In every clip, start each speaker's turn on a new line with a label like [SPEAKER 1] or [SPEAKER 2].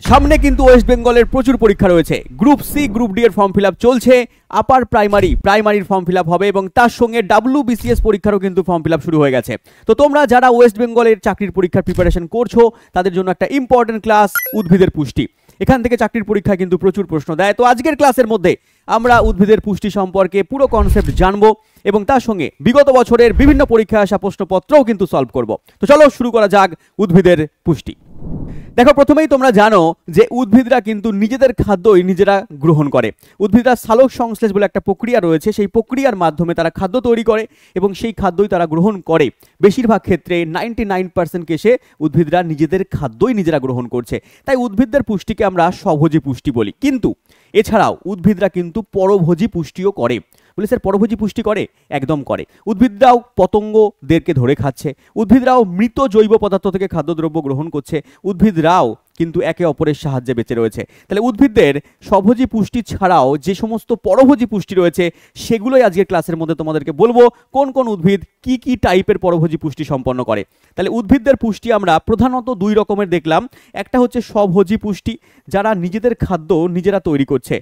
[SPEAKER 1] সামনে কিন্তু ওয়েস্ট বেঙ্গলের প্রচুর পরীক্ষা রয়েছে। গ্রুপ সি গ্রুপ ডি এর ফর্ম ফিল আপ চলছে, আপার প্রাইমারির ফর্ম ফিল আপ হবে এবং তার সঙ্গে WBCS পরীক্ষারও কিন্তু ফর্ম ফিল আপ শুরু হয়ে গেছে। তো তোমরা যারা ওয়েস্ট বেঙ্গলের চাকরির পরীক্ষার প্রিপারেশন করছো তাদের জন্য একটা ইম্পর্টেন্ট ক্লাস উদ্ভিদের পুষ্টি। এখান থেকে চাকরির পরীক্ষায় কিন্তু প্রচুর প্রশ্ন দেয়। তো আজকের ক্লাসের মধ্যে আমরা উদ্ভিদের পুষ্টি সম্পর্কে পুরো কনসেপ্ট জানবো এবং তার সঙ্গে বিগত বছরের বিভিন্ন পরীক্ষায় আসা প্রশ্নপত্রও কিন্তু সলভ করব। তো চলো শুরু করা যাক উদ্ভিদের পুষ্টি। দেখো, প্রথমেই তোমরা জানো যে উদ্ভিদরা কিন্তু নিজেদের খাদ্যই নিজেরা গ্রহণ করে। উদ্ভিদরা সালোক সংশ্লেষ বলে একটা প্রক্রিয়া রয়েছে, সেই প্রক্রিয়ার মাধ্যমে তারা খাদ্য তৈরি করে এবং সেই খাদ্যই তারা গ্রহণ করে। বেশিরভাগ ক্ষেত্রে 99% কেসে উদ্ভিদরা নিজেদের খাদ্যই নিজেরা গ্রহণ করছে। তাই উদ্ভিদদের পুষ্টিকে আমরা স্বভোজী পুষ্টি বলি। কিন্তু এছাড়াও উদ্ভিদরা কিন্তু পরভোজী পুষ্টিও করে। বলে স্যার পরভোজী পুষ্টি করে? একদম করে। উদ্ভিদরাও পতঙ্গদেরকে ধরে খাচ্ছে, উদ্ভিদরাও মৃত জৈব পদার্থ থেকে খাদ্যদ্রব্য গ্রহণ করছে, উদ্ভিদরাও কিন্তু একে অপরের সাহায্যে বেঁচে রয়েছে। তাহলে উদ্ভিদদের স্বভোজী পুষ্টি ছাড়াও যে সমস্ত পরভোজী পুষ্টি রয়েছে সেগুলোই আজকের ক্লাসের মধ্যে তোমাদেরকে বলবো কোন কোন উদ্ভিদ কি কি টাইপের পরভোজী পুষ্টি সম্পন্ন করে। তাহলে উদ্ভিদদের পুষ্টি আমরা প্রধানত দুই রকমের দেখলাম। একটা হচ্ছে স্বভোজী পুষ্টি, যারা নিজেদের খাদ্য নিজেরা তৈরি করছে,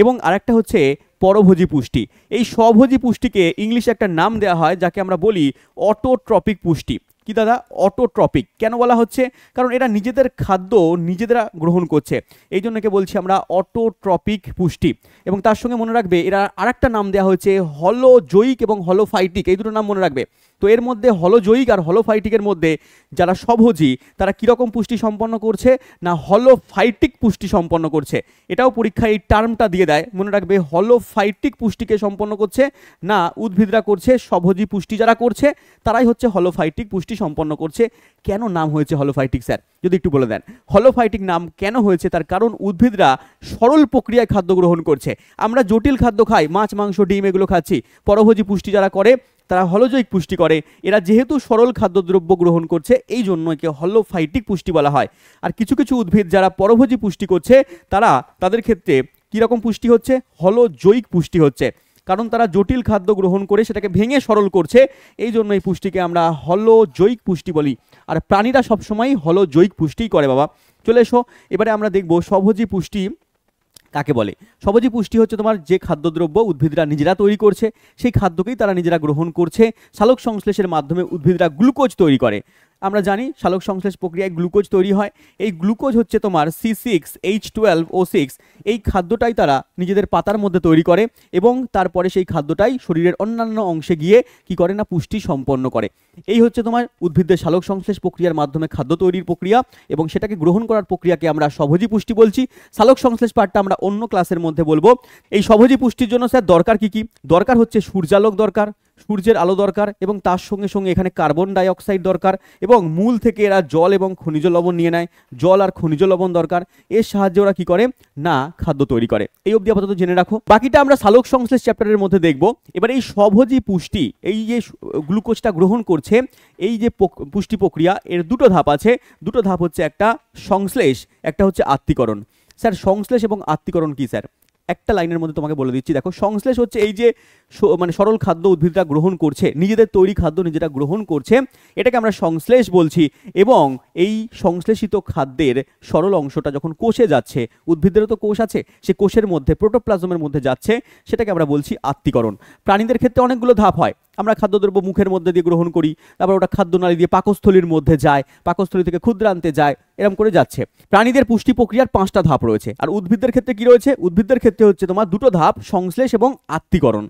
[SPEAKER 1] এবং আরেকটা হচ্ছে পরভোজী পুষ্টি। এই স্বভোজী পুষ্টিকে ইংলিশে একটা নাম দেওয়া হয় যাকে আমরা বলি অটোট্রপিক পুষ্টি। কি দাদা? অটোট্রপিক কেন বলা হচ্ছে? কারণ এরা নিজেদের খাদ্য নিজেরা গ্রহণ করছে, এই জন্য একে বলছি আমরা অটোট্রপিক পুষ্টি। এবং তার সঙ্গে মনে রাখবে এরা আরেকটা নাম দেওয়া হয়েছে হলোজয়িক এবং হলোফাইটিক, এই দুটো নাম মনে রাখবে। তো এর মধ্যে হলোজয়িক আর হলোফাইটিকের মধ্যে যারা স্বভোজী তারা কীরকম পুষ্টি সম্পন্ন করছে না হলোফাইটিক পুষ্টি সম্পন্ন করছে। এটাও পরীক্ষায় এই টার্মটা দিয়ে দেয়, মনে রাখবে হলোফাইটিক পুষ্টিকে সম্পন্ন করছে না উদ্ভিদরা করছে। স্বভোজী পুষ্টি যারা করছে তারাই হচ্ছে হলোফাইটিক পুষ্টি সম্পন্ন করছে। কেন নাম হয়েছে হলোফাইটিক স্যার, যদি একটু বলে দেন? হলোফাইটিক নাম কেন হয়েছে তার কারণ উদ্ভিদরা সরল প্রক্রিয়ায় খাদ্য গ্রহণ করছে। আমরা জটিল খাদ্য খাই, মাছ মাংস ডিম এগুলো খাচ্ছি। পরভোজী পুষ্টি যারা করে তারা হলোজয়িক পুষ্টি করে। এরা যেহেতু সরল খাদ্যদ্রব্য গ্রহণ করছে এই জন্য একে হলোফাইটিক পুষ্টি বলা হয়। আর কিছু কিছু উদ্ভিদ যারা পরভোজী পুষ্টি করছে তাদের ক্ষেত্রে কীরকম পুষ্টি হচ্ছে? হলোজয়িক পুষ্টি হচ্ছে, কারণ তারা জটিল খাদ্য গ্রহণ করে সেটাকে ভেঙে সরল করছে, এই জন্য এই পুষ্টিকে আমরা হলোজয়িক পুষ্টি বলি। আর প্রাণীরা সবসময় হলোজয়িক পুষ্টিই করে বাবা। চলে এসো, এবারে আমরা দেখব স্বভোজী পুষ্টি কাকে বলে। স্বভোজী পুষ্টি হচ্ছে তোমার যে খাদ্যদ্রব্য উদ্ভিদরা নিজেরা তৈরি করছে সেই খাদ্যকেই তারা নিজেরা গ্রহণ করছে। সালোক সংশ্লেষের মাধ্যমে উদ্ভিদরা গ্লুকোজ তৈরি করে। আমরা জানি সালোক সংশ্লেষ প্রক্রিয়ায় গ্লুকোজ তৈরি হয়। এই গ্লুকোজ হচ্ছে তোমার C6H12O6, এই খাদ্যটাই তারা নিজেদের পাতার মধ্যে তৈরি করে এবং তারপরে সেই খাদ্যটাই শরীরের অন্যান্য অংশে গিয়ে কি করে না পুষ্টি সম্পন্ন করে। এই হচ্ছে তোমার উদ্ভিদের সালোক সংশ্লেষ প্রক্রিয়ার মাধ্যমে খাদ্য তৈরির প্রক্রিয়া এবং সেটাকে গ্রহণ করার প্রক্রিয়াকে আমরা স্বভোজী পুষ্টি বলছি। সালোক সংশ্লেষ পার্টটা আমরা অন্য ক্লাসের মধ্যে বলবো। এই স্বভোজী পুষ্টির জন্য স্যার দরকার কি কি? দরকার হচ্ছে সূর্যালোক দরকার, সূর্যের আলো দরকার, এবং তার সঙ্গে সঙ্গে এখানে কার্বন ডাই অক্সাইড দরকার, এবং মূল থেকে এরা জল এবং খনিজ লবণ নিয়ে নেয়। জল আর খনিজ লবণ দরকার, এর সাহায্যে ওরা কি করে না খাদ্য তৈরি করে। এই অবধি আপাতত জেনে রাখো, বাকিটা আমরা সালোক সংশ্লেষ চ্যাপ্টারের মধ্যে দেখব। এবার এই স্বভোজী পুষ্টি, এই যে গ্লুকোজটা গ্রহণ করছে, এই যে পুষ্টি প্রক্রিয়া এর দুটো ধাপ আছে। দুটো ধাপ হচ্ছে একটা সংশ্লেষ, একটা হচ্ছে আত্তীকরণ। স্যার সংশ্লেষ এবং আত্তীকরণ কি স্যার? একটা লাইনের মধ্যে তোমাকে বলে দিচ্ছি। দেখো, সংশ্লেষ হচ্ছে এই যে সরল খাদ্য উদ্ভিদরা গ্রহণ করছে, নিজেদের তৈরি খাদ্য নিজেরা গ্রহণ করছে, এটাকে আমরা সংশ্লেষ বলছি। এবং এই সংশ্লেষিত খাদ্যের সরল অংশটা যখন কোষে যাচ্ছে, উদ্ভিদেরও তো কোষ আছে, সে কোষের মধ্যে প্রোটোপ্লাজমের মধ্যে যাচ্ছে, সেটাকে আমরা বলছি আত্তীকরণ। প্রাণীদের ক্ষেত্রে অনেকগুলো ধাপ হয়। আমরা খাদ্যদ্রব্য মুখের মধ্যে দিয়ে গ্রহণ করি, তারপর ওটা খাদ্যনালী দিয়ে পাকস্থলীর মধ্যে যায়, পাকস্থলী থেকে ক্ষুদ্রান্তে যায়, এরকম করে যাচ্ছে। প্রাণীদের পুষ্টি প্রক্রিয়ার 5টা ধাপ রয়েছে। আর উদ্ভিদদের ক্ষেত্রে কি রয়েছে? উদ্ভিদদের ক্ষেত্রে হচ্ছে তোমার দুটো ধাপ, সংশ্লেষ এবং আত্তীকরণ।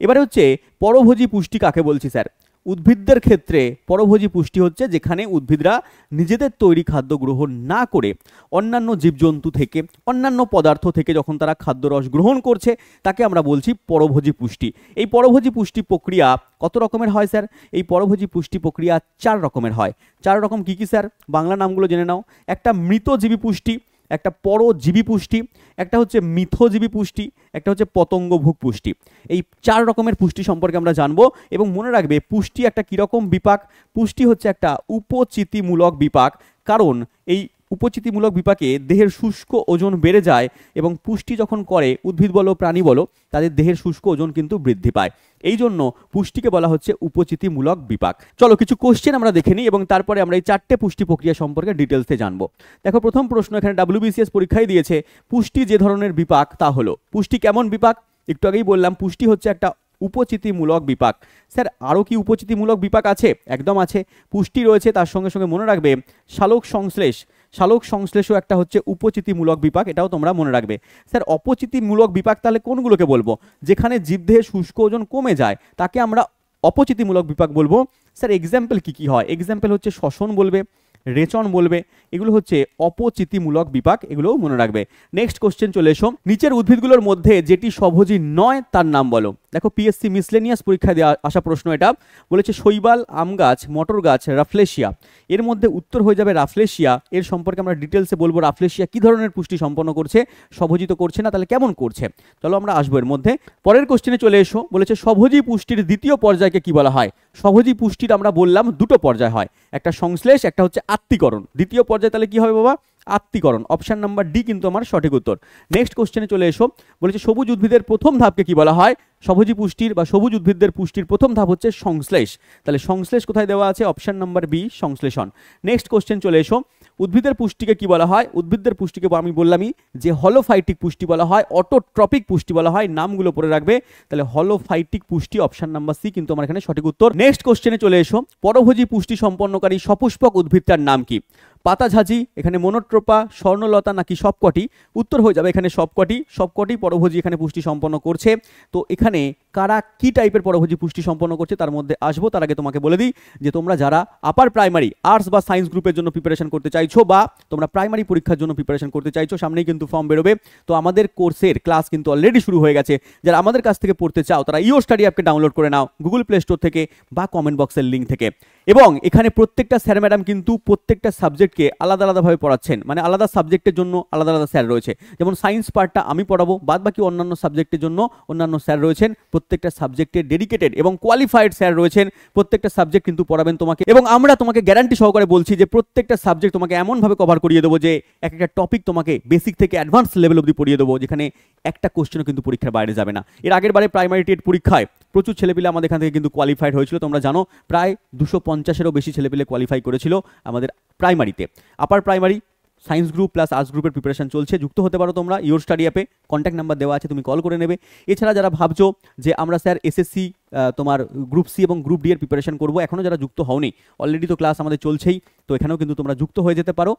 [SPEAKER 1] এবারে হচ্ছে পরভোজী পুষ্টি কাকে বলছি স্যার? উদ্ভিদদের ক্ষেত্রে পরভোজী পুষ্টি হচ্ছে যেখানে উদ্ভিদরা নিজেদের তৈরি খাদ্য গ্রহণ না করে অন্যান্য জীবজন্তু থেকে, অন্যান্য পদার্থ থেকে যখন তারা খাদ্যরস গ্রহণ করছে তাকে আমরা বলছি পরভোজী পুষ্টি। এই পরভোজী পুষ্টি প্রক্রিয়া কত রকমের হয় স্যার? এই পরভোজী পুষ্টি প্রক্রিয়া 4 রকমের হয়। 4 রকম কি কি স্যার? বাংলা নামগুলো জেনে নাও। একটা মৃতজীবী পুষ্টি, একটা পরজীবী পুষ্টি, একটা হচ্ছে মিথজীবী পুষ্টি, একটা হচ্ছে পতঙ্গভুক পুষ্টি। এই 4 রকমের পুষ্টি সম্পর্কে আমরা জানবো। এবং মনে রাখবে পুষ্টি একটা কীরকম বিপাক? পুষ্টি হচ্ছে একটা উপচিতিমূলক বিপাক, কারণ এই উপচিতিমূলক বিপাকে দেহের শুষ্ক ওজন বেড়ে যায় এবং পুষ্টি যখন করে উদ্ভিদ বলো প্রাণী বলো তাদের দেহের শুষ্ক ওজন কিন্তু বৃদ্ধি পায়, এই জন্য পুষ্টিকে বলা হচ্ছে উপচিতিমূলক বিপাক। চলো কিছু কোশ্চেন আমরা দেখে নিই এবং তারপরে আমরা এই 4টে পুষ্টি প্রক্রিয়া সম্পর্কে ডিটেলসে জানবো। দেখো প্রথম প্রশ্ন এখানে WBCS পরীক্ষায় দিয়েছে, পুষ্টি যে ধরনের বিপাক তা হলো। পুষ্টি কেমন বিপাক? একটু আগেই বললাম পুষ্টি হচ্ছে একটা উপচিতিমূলক বিপাক। স্যার আরও কি উপচিতিমূলক বিপাক আছে? একদম আছে, পুষ্টি রয়েছে, তার সঙ্গে সঙ্গে মনে রাখবে সালোক সংশ্লেষ, সালোক সংশ্লেষও একটা হচ্ছে উপচিতিমূলক বিপাক, এটাও তোমরা মনে রাখবে। স্যার অপচিতিমূলক বিপাক তাহলে কোনগুলোকে বলবো? যেখানে জীবদেহের শুষ্ক ওজন কমে যায় তাকে আমরা অপচিতিমূলক বিপাক বলবো। স্যার এক্সাম্পল কি কি হয়? এক্সাম্পল হচ্ছে শ্বসন বলবে, রেচন বলবে, এগুলো হচ্ছে অপচিতিমূলক বিপাক, এগুলোও মনে রাখবে। নেক্সট কোশ্চেন চলে এসো, নিচের উদ্ভিদগুলোর মধ্যে যেটি স্বভোজী নয় তার নাম বলো। দেখো পিএসসি মিসলেনিয়াস পরীক্ষায় দেওয়া আসা প্রশ্ন এটা, বলেছে শৈবাল, আম গাছ, মটর গাছ, রাফলেশিয়া। এর মধ্যে উত্তর হয়ে যাবে রাফলেশিয়া। এর সম্পর্কে আমরা ডিটেলসে বলবো রাফলেশিয়া কি ধরনের পুষ্টি সম্পন্ন করছে, স্বভোজী তো করছে না, তাহলে কেমন করছে, চলো আমরা আসবো এর মধ্যে। পরের কোশ্চেনে চলে এসো, বলেছে স্বভোজী পুষ্টির দ্বিতীয় পর্যায়কে কি বলা হয়? স্বভোজী পুষ্টির আমরা বললাম দুটো পর্যায় হয়, একটা সংশ্লেষ, একটা হচ্ছে আত্তীকরণ। দ্বিতীয় পর্যায়ে তাহলে কি হবে বাবা? আত্তীকরণ। অপশন নাম্বার ডি কিন্তু আমার সঠিক উত্তর। নেক্সট কোশ্চেনে চলে এসো, বলেছে সবুজ উদ্ভিদের প্রথম ধাপকে কি বলা হয়? স্বভোজী পুষ্টির বা সবুজ উদ্ভিদের পুষ্টির প্রথম ধাপ হচ্ছে সংশ্লেষ। তাহলে সংশ্লেষ কোথায় দেওয়া আছে? অপশন নাম্বার বি, সংশ্লেষণ। নেক্সট কোশ্চেন চলে এসো, উদ্ভিদের পুষ্টিকে কি বলা হয়? উদ্ভিদের পুষ্টিকে আমি বললামই যে হলোফাইটিক পুষ্টি বলা হয়, অটোট্রপিক পুষ্টি বলা হয়, নামগুলো পড়ে রাখবে। তাহলে হলোফাইটিক পুষ্টি, অপশন নাম্বার সি কিন্তু আমার এখানে সঠিক উত্তর। নেক্সট কোশ্চেনে চলে এসো, পরভোজী পুষ্টি সম্পন্নকারী সপুষ্পক উদ্ভিদটার নাম কি? পাতাঝাজি, এখানে মনোট্রোপা, স্বর্ণলতা নাকি সবকটি? উত্তর হয়ে যাবে এখানে সবকটি। সবকটি পরভোজী এখানে পুষ্টি সম্পন্ন করছে। তো এখানে কারা কি টাইপের পরভোজী পুষ্টি সম্পন্ন করছে তার মধ্যে আসবো, তার আগে তোমাকে বলে দিই যে তোমরা যারা আপার প্রাইমারি আর্টস বা সায়েন্স গ্রুপের জন্য প্রিপারেশন করতে চাইছো বা তোমরা প্রাইমারি পরীক্ষার জন্য প্রিপারেশন করতে চাইছো, সামনেই কিন্তু ফর্ম বেরোবে। তো আমাদের কোর্সের ক্লাস কিন্তু অলরেডি শুরু হয়ে গেছে। যারা আমাদের কাছ থেকে পড়তে চাও তারা ইও স্টাডি অ্যাপকে ডাউনলোড করে নাও গুগল প্লে স্টোর থেকে বা কমেন্ট বক্সের লিঙ্ক থেকে। এবং এখানে প্রত্যেকটা স্যার ম্যাডাম কিন্তু প্রত্যেকটা সাবজেক্টকে আলাদা আলাদাভাবে পড়াচ্ছেন, মানে আলাদা সাবজেক্টের জন্য আলাদা আলাদা স্যার রয়েছে। যেমন সায়েন্স পার্টটা আমি পড়াবো, বাদ বাকি অন্যান্য সাবজেক্টের জন্য অন্যান্য স্যার রয়েছেন। প্রত্যেকটা সাবজেক্টের ডেডিকেটেড এবং কোয়ালিফাইড স্যার রয়েছেন, প্রত্যেকটা সাবজেক্ট কিন্তু পড়াবেন তোমাকে। এবং আমরা তোমাকে গ্যারান্টি সহকারে বলছি যে প্রত্যেকটা সাবজেক্ট তোমাকে এমনভাবে কভার করিয়ে দেবো যে এক একটা টপিক তোমাকে বেসিক থেকে অ্যাডভান্স লেভেল অবধি পড়িয়ে দেবো, যেখানে একটা কোশ্চেনও কিন্তু পরীক্ষার বাইরে যাবে না। এর আগের বারে প্রাইমারি টেট পরীক্ষায় প্রচুর ছেলেপিলে আমাদের এখান থেকে কিন্তু কোয়ালিফাইড হয়েছিল, তোমরা জানো প্রায় 250-এরও বেশি ছেলেপিলে কোয়ালিফাই করেছিল আমাদের প্রাইমারিতে। Upper primary science group plus arts গ্রুপের প্রিপারেশন চলছে, যুক্ত হতে পারো তোমরা ইওর স্টাডি অ্যাপে, কন্ট্যাক্ট নাম্বার দেওয়া আছে, তুমি কল করে নেবে। এছাড়া যারা ভাবছো যে আমরা স্যার এসএসসি তোমার গ্রুপ সি এবং গ্রুপ ডি এর প্রিপারেশন করবো, এখনও যারা যুক্ত হওনি, অলরেডি তো ক্লাস আমাদের চলছেই, তো এখানেও কিন্তু তোমরা যুক্ত হয়ে যেতে পারো।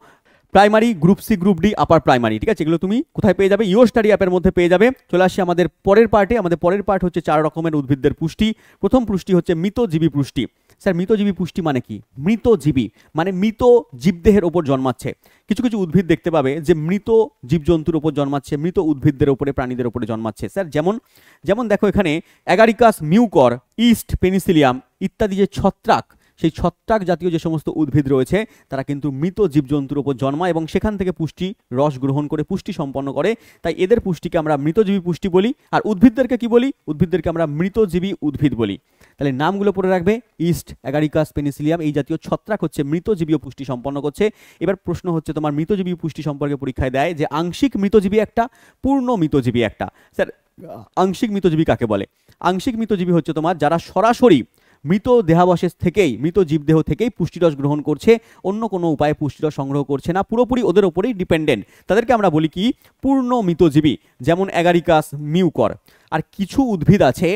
[SPEAKER 1] Primary, group C, group D, upper primary, ঠিক আছে, এগুলো তুমি কোথায় পেয়ে যাবে? ইওর স্টাডি অ্যাপের মধ্যে পেয়ে যাবে। চলে আসি আমাদের পরের পার্টে। আমাদের পরের পার্ট হচ্ছে 4 রকমের উদ্ভিদদের পুষ্টি। প্রথম পুষ্টি হচ্ছে মৃতজীবী পুষ্টি। স্যার মৃতজীবী পুষ্টি মানে কি? মৃতজীবী মানে মৃত জীবদেহের ওপর জন্মাচ্ছে। কিছু কিছু উদ্ভিদ দেখতে পাবে যে মৃত জীবজন্তুর ওপর জন্মাচ্ছে, মৃত উদ্ভিদদের ওপরে, প্রাণীদের ওপরে জন্মাচ্ছে। স্যার যেমন যেমন দেখো এখানে অ্যাগারিকাস মিউকর, ইস্ট, পেনিসিলিয়াম ইত্যাদি যে ছত্রাক, সেই ছত্রাক জাতীয় যে সমস্ত উদ্ভিদ রয়েছে তারা কিন্তু মৃত জীবজন্তুর উপর জন্মায় এবং সেখান থেকে পুষ্টি রস গ্রহণ করে পুষ্টি সম্পন্ন করে। তাই এদের পুষ্টিকে আমরা মৃতজীবী পুষ্টি বলি। আর উদ্ভিদদেরকে কি বলি? উদ্ভিদদেরকে আমরা মৃতজীবী উদ্ভিদ বলি। তাহলে নামগুলো পড়ে রাখবে, ইস্ট, অ্যাগারিকাস, পেনিসিলিয়াম, এই জাতীয় ছত্রাক হচ্ছে মৃতজীবী পুষ্টি সম্পন্ন করছে। এবার প্রশ্ন হচ্ছে তোমার মৃতজীবী পুষ্টি সম্পর্কে পরীক্ষায় দেয় যে আংশিক মৃতজীবী একটা, পূর্ণ মৃতজীবী একটা। স্যার আংশিক মৃতজীবী কাকে বলে? আংশিক মৃতজীবী হচ্ছে তোমার যারা সরাসরি মৃত দেহাবশেষ থেকেই, মৃত জীবদেহ থেকেই পুষ্টিরস গ্রহণ করছে, অন্য কোনো উপায়ে পুষ্টিরস সংগ্রহ করছে না, পুরোপুরি ওদের ওপরেই ডিপেন্ডেন্ট, তাদেরকে আমরা বলি কি? পূর্ণ মৃতজীবী। যেমন অ্যাগারিকাস, মিউকর। আর কিছু উদ্ভিদ আছে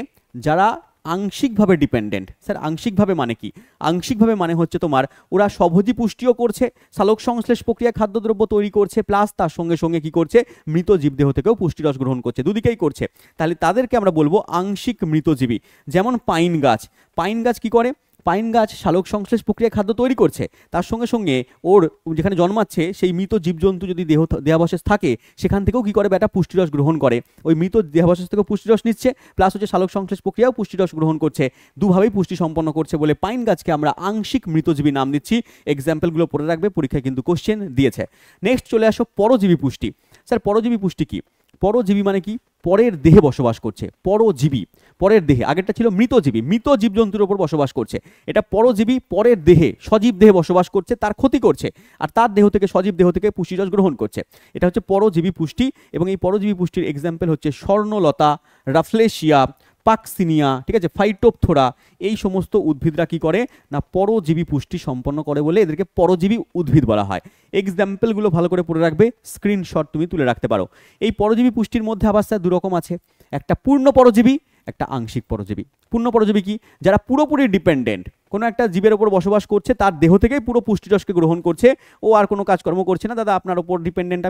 [SPEAKER 1] যারা আংশিকভাবে ডিপেন্ডেন্ট। স্যার আংশিকভাবে মানে কি? আংশিকভাবে মানে হচ্ছে তোমার ওরা স্বভোজী পুষ্টিও করছে, সালোক সংশ্লেষ প্রক্রিয়া খাদ্যদ্রব্য তৈরি করছে, প্লাস তার সঙ্গে সঙ্গে কি করছে? মৃত জীবদেহ থেকেও পুষ্টিরস গ্রহণ করছে, দুদিকেই করছে। তাহলে তাদেরকে আমরা বলবো আংশিক মৃতজীবী। যেমন পাইন গাছ। পাইন গাছ কি করে? পাইন গাছ সালোক সংশ্লেষ প্রক্রিয়া খাদ্য তৈরি করছে, তার সঙ্গে সঙ্গে ওর যেখানে জন্মাচ্ছে সেই মৃত জীবজন্তু যদি দেহাবশেষ থাকে সেখান থেকেও কি করে? বেটা পুষ্টিরস গ্রহণ করে, ওই মৃত দেহাবশেষ থেকেও পুষ্টিরস নিচ্ছে, প্লাস হচ্ছে সালোক সংশ্লেষ প্রক্রিয়াও পুষ্টিরস গ্রহণ করছে, দুভাবেই পুষ্টি সম্পন্ন করছে বলে পাইন গাছকে আমরা আংশিক মৃতজীবী নাম দিচ্ছি। এক্সাম্পলগুলো পড়ে রাখবে, পরীক্ষায় কিন্তু কোশ্চেন দিয়েছে। নেক্সট চলে আসো পরজীবী পুষ্টি। স্যার পরজীবী পুষ্টি কি? পরজীবী মানে কি? পরের দেহে বসবাস করছে, পরজীবী। পরের দেহে, আগেরটা ছিল মৃতজীবী, মৃত জীবজন্তুর উপর বসবাস করছে। এটা পরজীবী, পরের দেহে, সজীব দেহে বসবাস করছে, তার ক্ষতি করছে, আর তার দেহ থেকে, সজীব দেহ থেকে পুষ্টিরস গ্রহণ করছে। এটা হচ্ছে পরজীবী পুষ্টি। এবং এই পরজীবী পুষ্টির এক্সাম্পল হচ্ছে স্বর্ণলতা, রাফলেশিয়া, পাকসিনিয়া, ঠিক আছে, ফাইটোপথোরা। এই সমস্ত উদ্ভিদরা কি করে না পরজীবী পুষ্টি সম্পন্ন করে বলে এদেরকে পরজীবী উদ্ভিদ বলা হয়। এক্সাম্পলগুলো ভালো করে পড়ে রাখবে, স্ক্রিনশট তুমি তুলে রাখতে পারো। এই পরজীবী পুষ্টির মধ্যে আবার স্যার দু রকম আছে, একটা পূর্ণ পরজীবী, একটা আংশিক পরজীবী। পূর্ণ পরজীবী কি? যারা পুরোপুরি ডিপেন্ডেন্ট, কোনো একটা জীবের ওপর বসবাস করছে, তার দেহ থেকেই পুরো পুষ্টিরসকে গ্রহণ করছে, ও আর কোনো কাজকর্ম করছে না, দাদা আপনার ওপর ডিপেন্ডেন্ট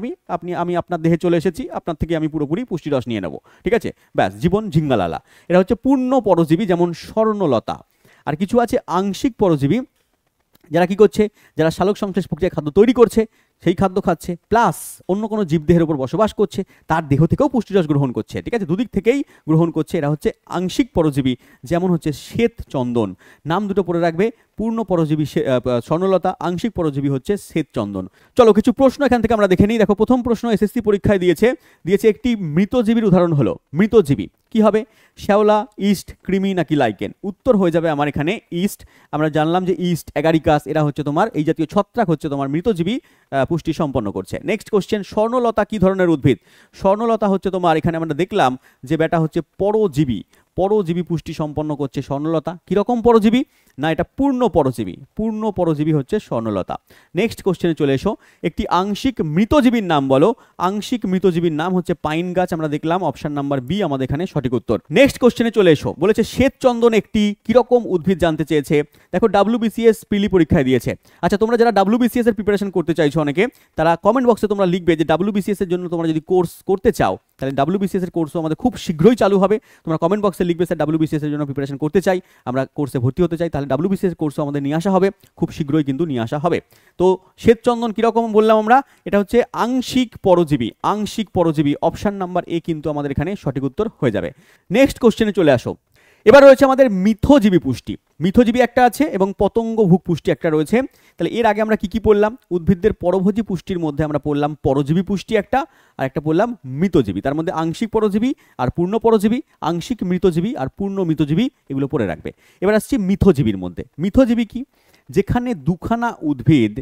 [SPEAKER 1] আমি আপনার দেহে চলে এসেছি, আপনার থেকে আমি পুরোপুরি পুষ্টিরস নিয়ে নেব, ঠিক আছে, ব্যাস জীবন ঝিঙ্গালালা। এটা হচ্ছে পূর্ণ পরজীবী, যেমন স্বর্ণলতা। আর কিছু আছে আংশিক পরজীবী, যারা কি করছে, যারা সালোক সংশ্লেষ প্রক্রিয়ায় খাদ্য তৈরি করছে, সেই খাদ্য খাচ্ছে, প্লাস অন্য কোনো জীবদেহের উপর বসবাস করছে, তার দেহ থেকেও পুষ্টিরস গ্রহণ করছে, ঠিক আছে, দুদিক থেকেই গ্রহণ করছে। এরা হচ্ছে আংশিক পরজীবী, যেমন হচ্ছে শ্বেত চন্দন। নাম দুটো পড়ে রাখবে, পূর্ণ পরজীবী স্বর্ণলতা, আংশিক পরজীবী হচ্ছে শ্বেত চন্দন। চলো কিছু প্রশ্ন এখান থেকে আমরা দেখে নিই। দেখো, প্রথম প্রশ্ন এসএসসি পরীক্ষায় দিয়েছে একটি মৃতজীবীর উদাহরণ হলো। মৃতজীবী কি হবে? শ্যাওলা, ইস্ট, কৃমি নাকি লাইকেন? উত্তর হয়ে যাবে আমার এখানে ইস্ট। আমরা জানলাম যে ইস্ট, অ্যাগারিকাস, এরা হচ্ছে তোমার এই জাতীয় ছত্রাক হচ্ছে তোমার মৃতজীবী পুষ্টি সম্পন্ন করছে। নেক্সট কোশ্চেন, স্বর্ণলতা কি ধরনের উদ্ভিদ? স্বর্ণলতা হচ্ছে তোমার, এখানে আমরা দেখলাম যে বেটা হচ্ছে পরজীবী, পরজীবী পুষ্টি সম্পন্ন করছে স্বর্ণলতা। কিরকম পরজীবী? না, এটা পূর্ণ পরজীবী, পূর্ণ পরজীবী হচ্ছে স্বর্ণলতা। নেক্সট কোশ্চেনে চলে এসো, একটি আংশিক মৃতজীবীর নাম বলো। আংশিক মৃতজীবীর নাম হচ্ছে পাইন গাছ, আমরা দেখলাম অপশন নাম্বার বি আমাদের এখানে সঠিক উত্তর। নেক্সট কোশ্চেনে চলে এসো, বলেছে শ্বেত চন্দন একটি কিরকম উদ্ভিদ জানতে চেয়েছে। দেখো, WBCS প্রিলি পরীক্ষায় দিয়েছে। আচ্ছা, তোমরা যারা WBCS এর প্রিপারেশন করতে চাইছো অনেকে, তারা কমেন্ট বক্সে তোমরা লিখবে যে WBCS এর জন্য তোমরা যদি কোর্স করতে চাও, তাহলে WBCS এর কোর্সও আমাদের খুব শীঘ্রই চালু হবে। তোমরা কমেন্ট বক্সে লিখবে স্যার WBCS এর জন্য প্রিপারেশন করতে চাই, আমরা কোর্সে ভর্তি হতে চাই, তাহলে WBCS কোর্সও আমাদের নিয়ে আসা হবে, খুব শীঘ্রই কিন্তু নিয়ে আসা হবে। তো শ্বেতচন্দন কিরকম বললাম আমরা, এটা হচ্ছে আংশিক পরজীবী, আংশিক পরজীবী, অপশন নাম্বার এ কিন্তু আমাদের এখানে সঠিক উত্তর হয়ে যাবে। নেক্সট কোশ্চেনে চলে আসো, এবার রয়েছে আমাদের মিথজীবী পুষ্টি। মিথজীবী একটা আছে এবং পতঙ্গভুক পুষ্টি একটা রয়েছে। তাহলে এর আগে আমরা কি কি পড়লাম? উদ্ভিদদের পরভোজী পুষ্টির মধ্যে আমরা পড়লাম পরজীবী পুষ্টি একটা, আর একটা পড়লাম মৃতজীবী। তার মধ্যে আংশিক পরজীবী আর পূর্ণ পরজীবী, আংশিক মৃতজীবী আর পূর্ণ মৃতজীবী, এগুলো পড়ে রাখবে। এবার আসছি মিথজীবীর মধ্যে। মিথজীবী কি? যেখানে দুখানা উদ্ভিদ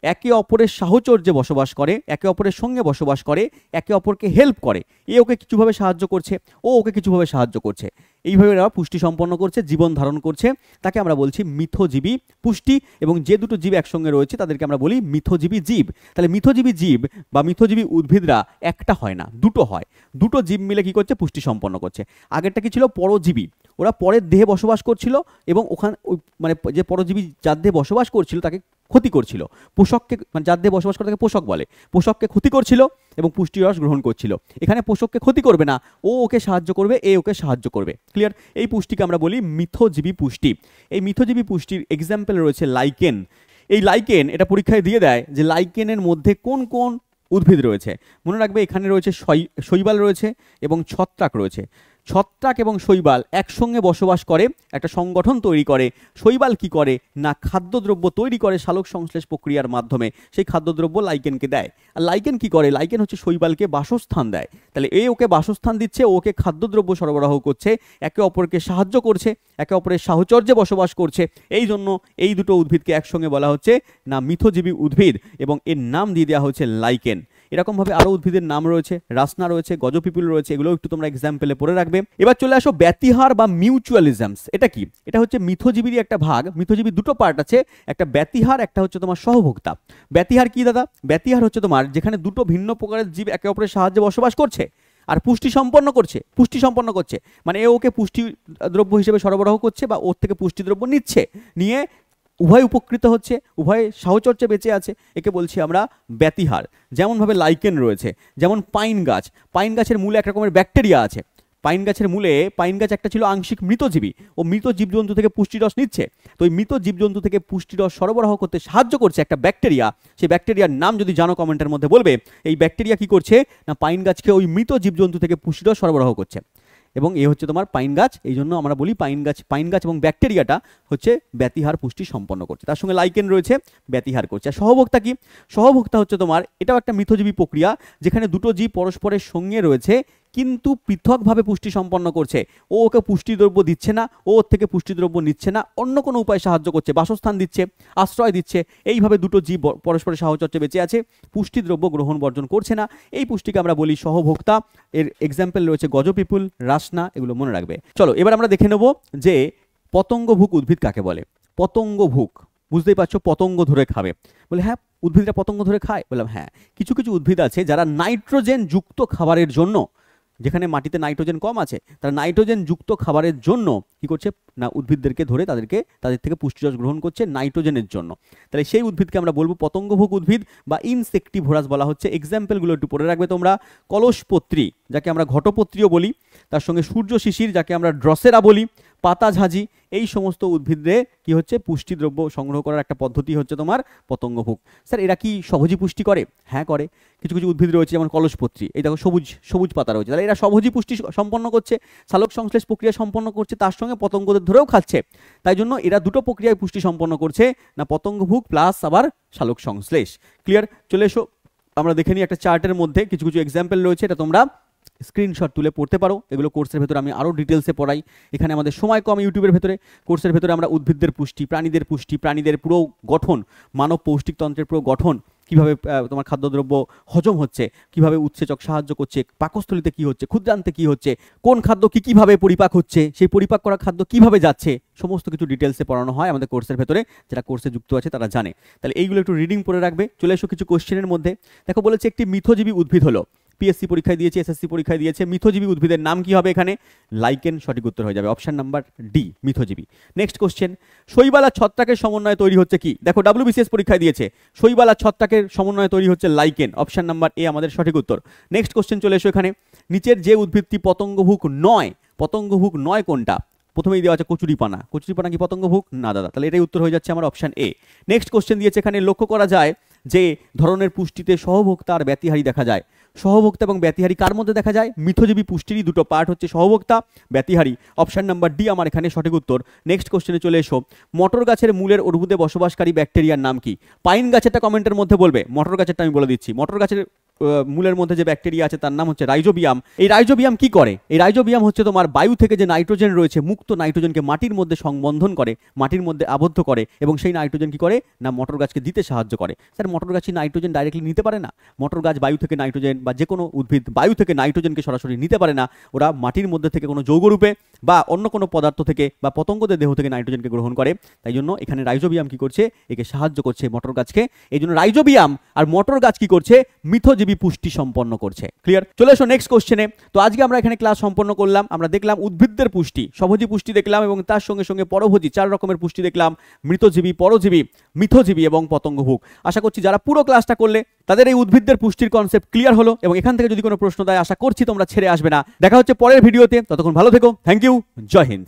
[SPEAKER 1] একে অপরের সাহচর্যে বসবাস করে, একে অপরের সঙ্গে বসবাস করে, একে অপরকে হেল্প করে, এ ওকে কিছুভাবে সাহায্য করছে, ও ওকে কিছুভাবে সাহায্য করছে, এইভাবে এরা পুষ্টি সম্পন্ন করছে, জীবন ধারণ করছে, তাকে আমরা বলছি মিথজীবী পুষ্টি। এবং যে দুটো জীব একসঙ্গে রয়েছে তাদেরকে আমরা বলি মিথজীবী জীব। তাহলে মিথজীবী জীব বা মিথজীবী উদ্ভিদরা একটা হয় না, দুটো হয়। দুটো জীব মিলে কি করছে? পুষ্টি সম্পন্ন করছে। আগেরটা কি ছিল? পরজীবী, ওরা পরের দেহে বসবাস করছিল এবং ওখানে মানে যে পরজীবী যার দেহে বসবাস করছিল তাকে ক্ষতি করছিল, পোষককে, মানে যার দেহে বসবাস করে তাকে পোষক বলে, পোষককে ক্ষতি করছিল এবং পুষ্টি রস গ্রহণ করছিল। এখানে পোষককে ক্ষতি করবে না, ও ওকে সাহায্য করবে, এ ওকে সাহায্য করবে। ক্লিয়ার? এই পুষ্টিকে আমরা বলি মিথজীবী পুষ্টি। এই মিথজীবী পুষ্টির এক্সাম্পল রয়েছে লাইকেন। এই লাইকেন, এটা পরীক্ষায় দিয়ে দেয় যে লাইকেনের মধ্যে কোন কোন উদ্ভিদ রয়েছে। মনে রাখবে, এখানে রয়েছে শৈবাল রয়েছে এবং ছত্রাক রয়েছে। ছত্রাক এবং শৈবাল একসঙ্গে বসবাস করে, একটা সংগঠন তৈরি করে। শৈবাল কি করে না খাদ্যদ্রব্য তৈরি করে সালোক সংশ্লেষ প্রক্রিয়ার মাধ্যমে, সেই খাদ্যদ্রব্য লাইকেনকে দেয়। আর লাইকেন কি করে? লাইকেন হচ্ছে শৈবালকে বাসস্থান দেয়। তাহলে এ ওকে বাসস্থান দিচ্ছে, ওকে খাদ্যদ্রব্য সরবরাহ করছে, একে অপরকে সাহায্য করছে, একে অপরের সাহচর্যে বসবাস করছে। এই জন্য এই দুটো উদ্ভিদকে একসঙ্গে বলা হচ্ছে না মিথজীবী উদ্ভিদ, এবং এর নাম দিয়ে দেওয়া হচ্ছে লাইকেন। এরকমভাবে আরও উদ্ভিদের নাম রয়েছে, রাসনা রয়েছে, গজপিপুল রয়েছে, এগুলো একটু তোমরা এক্সাম্পলে পড়ে রাখবে। এবার চলে আসো ব্যতিহার বা মিউচুয়ালিজমস। এটা কি? এটা হচ্ছে মিথজীবীরই একটা ভাগ। মিথজীবীর দুটো পার্ট আছে, একটা ব্যতিহার, একটা হচ্ছে তোমার সহভোক্তা। ব্যতিহার কি দাদা? ব্যতিহার হচ্ছে তোমার যেখানে দুটো ভিন্ন প্রকারের জীব একে অপরের সাহায্যে বসবাস করছে আর পুষ্টি সম্পন্ন করছে, মানে এ ওকে পুষ্টি দ্রব্য হিসেবে সরবরাহ করছে বা ওর থেকে পুষ্টি দ্রব্য নিয়ে উভয় উপকৃত হচ্ছে, উভয় সাহচর্যে বেঁচে আছে, একে বলছি আমরা ব্যতিহার। যেমনভাবে লাইকেন রয়েছে, যেমন পাইন গাছ। পাইন গাছের মূলে এক রকমের ব্যাকটেরিয়া আছে। পাইন গাছের মূলে, পাইন গাছ একটা ছিল আংশিক মৃতজীবী, ও মৃত জীবজন্তু থেকে পুষ্টিরস নিচ্ছে। তো ওই মৃত জীবজন্তু থেকে পুষ্টিরস সরবরাহ করতে সাহায্য করছে একটা ব্যাকটেরিয়া। সেই ব্যাকটেরিয়ার নাম যদি জানো কমেন্টের মধ্যে বলবে। এই ব্যাকটেরিয়া কি করছে না পাইন গাছকে ওই মৃত জীবজন্তু থেকে পুষ্টিরস সরবরাহ করছে। এবং এ হচ্ছে তোমার পাইন গাছ, এই জন্য আমরা বলি পাইন গাছ এবং ব্যাকটেরিয়াটা হচ্ছে ব্যতিহার পুষ্টি সম্পন্ন করছে। তার সঙ্গে লাইকেন রয়েছে, ব্যতিহার করছে। আর সহভোক্তা কি? সহভোক্তা হচ্ছে তোমার, এটাও একটা মিথজীবী প্রক্রিয়া, যেখানে দুটো জীব পরস্পরের সঙ্গে রয়েছে কিন্তু পৃথকভাবে পুষ্টি সম্পন্ন করছে। ও ওকে পুষ্টিদ্রব্য দিচ্ছে না, ও ওর থেকে পুষ্টিদ্রব্য নিচ্ছে না, অন্য কোনো উপায়ে সাহায্য করছে, বাসস্থান দিচ্ছে, আশ্রয় দিচ্ছে। এইভাবে দুটো জীব পরস্পরের সাহচর্যে বেঁচে আছে, পুষ্টিদ্রব্য গ্রহণ বর্জন করছে না। এই পুষ্টিকে আমরা বলি সহভোক্তা। এর এক্সাম্পল রয়েছে গজপিপুল, রাসনা, এগুলো মনে রাখবে। চলো এবার আমরা দেখে নেব যে পতঙ্গভুক উদ্ভিদ কাকে বলে। পতঙ্গভুক, বুঝতেই পারছো, পতঙ্গ ধরে খাবে। বলে হ্যাঁ, উদ্ভিদরা পতঙ্গ ধরে খায়? বললাম হ্যাঁ, কিছু কিছু উদ্ভিদ আছে যারা নাইট্রোজেন যুক্ত খাবারের জন্য, যেখানে মাটিতে নাইট্রোজেন কম আছে, তারা নাইট্রোজেন যুক্ত খাবারের জন্য কি করছে না, উদ্ভিদদেরকে ধরে তাদের থেকে পুষ্টিরস গ্রহণ করছে নাইট্রোজেনের জন্য। তাহলে সেই উদ্ভিদকে আমরা বলবো পতঙ্গভোগ উদ্ভিদ বা ইনসেক্টিভোরাস বলা হচ্ছে। এক্সাম্পলগুলো একটু পড়ে রাখবে তোমরা। কলসপত্রী, যাকে আমরা ঘটপত্রীও বলি, তার সঙ্গে সূর্য শিশির, যাকে আমরা ড্রসেরা বলি, পাতা ঝাঁঝি, এই সমস্ত উদ্ভিদে কি হচ্ছে, পুষ্টিদ্রব্য সংগ্রহ করার একটা পদ্ধতি হচ্ছে তোমার পতঙ্গভোগ। স্যার এরা কি সহজী পুষ্টি করে? হ্যাঁ করে। কিছু কিছু উদ্ভিদ রয়েছে যেমন কলসপত্রী, এই দেখো সবুজ সবুজ পাতা রয়েছে, তাহলে এরা সহজী পুষ্টি সম্পন্ন করছে, সালোক সংশ্লেষ প্রক্রিয়া সম্পন্ন করছে, তার সঙ্গে পতঙ্গদের ধরেও খাচ্ছে। তাই জন্য এরা দুটো প্রক্রিয়ায় পুষ্টি সম্পন্ন করছে, না পতঙ্গভোগ প্লাস আবার সালোক সংশ্লেষ। ক্লিয়ার? চলে এসো আমরা দেখে নিই একটা চার্টের মধ্যে কিছু কিছু এক্সাম্পল রয়েছে, এটা তোমরা স্ক্রিনশট তুলে পড়তে পারো। এগুলো কোর্সের ভেতরে আমি আরও ডিটেলসে পড়াই, এখানে আমাদের সময় কম ইউটিউবের ভেতরে। কোর্সের ভেতরে আমরা উদ্ভিদদের পুষ্টি, প্রাণীদের পুরো গঠন, মানব পৌষ্টিকতন্ত্রের পুরো গঠন, কিভাবে তোমার খাদ্যদ্রব্য হজম হচ্ছে, কিভাবে উৎসেচক সাহায্য করছে, পাকস্থলিতে কি হচ্ছে, ক্ষুদ্রান্তে কি হচ্ছে, কোন খাদ্য কিভাবে পরিপাক হচ্ছে, সেই পরিপাক করা খাদ্য কিভাবে যাচ্ছে, সমস্ত কিছু ডিটেলসে পড়ানো হয় আমাদের কোর্সের ভেতরে। যারা কোর্সে যুক্ত আছে তারা জানে। তাহলে এইগুলো একটু রিডিং পড়ে রাখবে। চলে এসো কিছু কোশ্চেনের মধ্যে। দেখো বলেছে একটি মিথজীবী উদ্ভিদ হলো, পিএসসি পরীক্ষায় দিয়েছে, এসএসসি পরীক্ষায় দিয়েছে, মিথজীবী উদ্ভিদের নাম কি হবে? এখানে লাইকেন সঠিক উত্তর হয়ে যাবে, অপশন নাম্বার ডি, মিথজীবী। নেক্সট কোশ্চেন, শৈবাল আর ছত্রাকের সমন্বয়ে তৈরি হচ্ছে কি? দেখো WBCS পরীক্ষায় দিয়েছে, শৈবাল আর ছত্রাকের সমন্বয়ে তৈরি হচ্ছে লাইকেন, অপশন নাম্বার এ আমাদের সঠিক উত্তর। নেক্সট কোশ্চেন চলে এসো এখানে, নিচের যে উদ্ভিদটি পতঙ্গভুক নয় কোনটা? প্রথমেই দেওয়া আছে কচুরিপানা। কচুরিপানা কি পতঙ্গভুক? না দাদা, তাহলে এটাই উত্তর হয়ে যাচ্ছে আমার অপশন এ। নেক্সট কোশ্চেন দিয়েছে এখানে, লক্ষ্য করা যায় যে ধরনের পুষ্টিতে সহভোক্তা আর ব্যতিহারী দেখা যায়। সহভোক্তা এবং ব্যতিহারী কার মধ্যে দেখা যায়? মিথজীবী পুষ্টিরই দুটো পার্ট হচ্ছে সহভোক্তা, ব্যতিহারী, অপশন নাম্বার ডি আমার এখানে সঠিক উত্তর। নেক্সট কোশ্চেনে চলে এসো, মটর গাছের মূলের অর্বুদে বসবাসকারী ব্যাকটেরিয়ার নাম কি? পাইন গাছেরটা কমেন্টের মধ্যে বলবে, মটর গাছেরটা আমি বলে দিচ্ছি। মটর গাছের মূলের মধ্যে যে ব্যাকটেরিয়া আছে তার নাম হচ্ছে রাইজোবিয়াম। এই রাইজোবিয়াম কি করে? এই রাইজোবিয়াম হচ্ছে তোমার বায়ু থেকে যে নাইট্রোজেন রয়েছে, মুক্ত নাইট্রোজেনকে মাটির মধ্যে সংবন্ধন করে, মাটির মধ্যে আবদ্ধ করে, এবং সেই নাইট্রোজেন কি করে না, মটর গাছকে দিতে সাহায্য করে। স্যার মটর গাছ নাইট্রোজেন ডাইরেক্টলি নিতে পারে না? মটর গাছ বায়ু থেকে নাইট্রোজেন, বা যে কোনো উদ্ভিদ বায়ু থেকে নাইট্রোজেনকে সরাসরি নিতে পারে না। ওরা মাটির মধ্যে থেকে কোনো যৌগরূপে বা অন্য কোনো পদার্থ থেকে বা পতঙ্গদের দেহ থেকে নাইট্রোজেনকে গ্রহণ করে। তাই জন্য এখানে রাইজোবিয়াম কি করছে? একে সাহায্য করছে মটর গাছকে। এই জন্য রাইজোবিয়াম আর মটর গাছ কি করছে? মিথজীবী পুষ্টি সম্পন্ন করছে। ক্লিয়ার? চলে এসো নেক্সট কোশ্চেনে। তো আজকে আমরা এখানে ক্লাস সম্পন্ন করলাম। আমরা দেখলাম উদ্ভিদদের পুষ্টি, স্বভোজী পুষ্টি দেখলাম, এবং তার সঙ্গে সঙ্গে পরভোজী, 4 রকমের পুষ্টি দেখলাম, মৃতজীবী, পরজীবী, মিথজীবী এবং পতঙ্গভুক। আশা করছি যারা পুরো ক্লাসটা করলে তাদের এই উদ্ভিদদের পুষ্টির কনসেপ্ট ক্লিয়ার হলো, এবং এখান থেকে যদি কোনো প্রশ্ন দেয় আশা করছি তোমরা ছেড়ে আসবে না। দেখা হচ্ছে পরের ভিডিওতে, ততক্ষণ ভালো থেকো। থ্যাংক ইউ, জয় হিন্দ।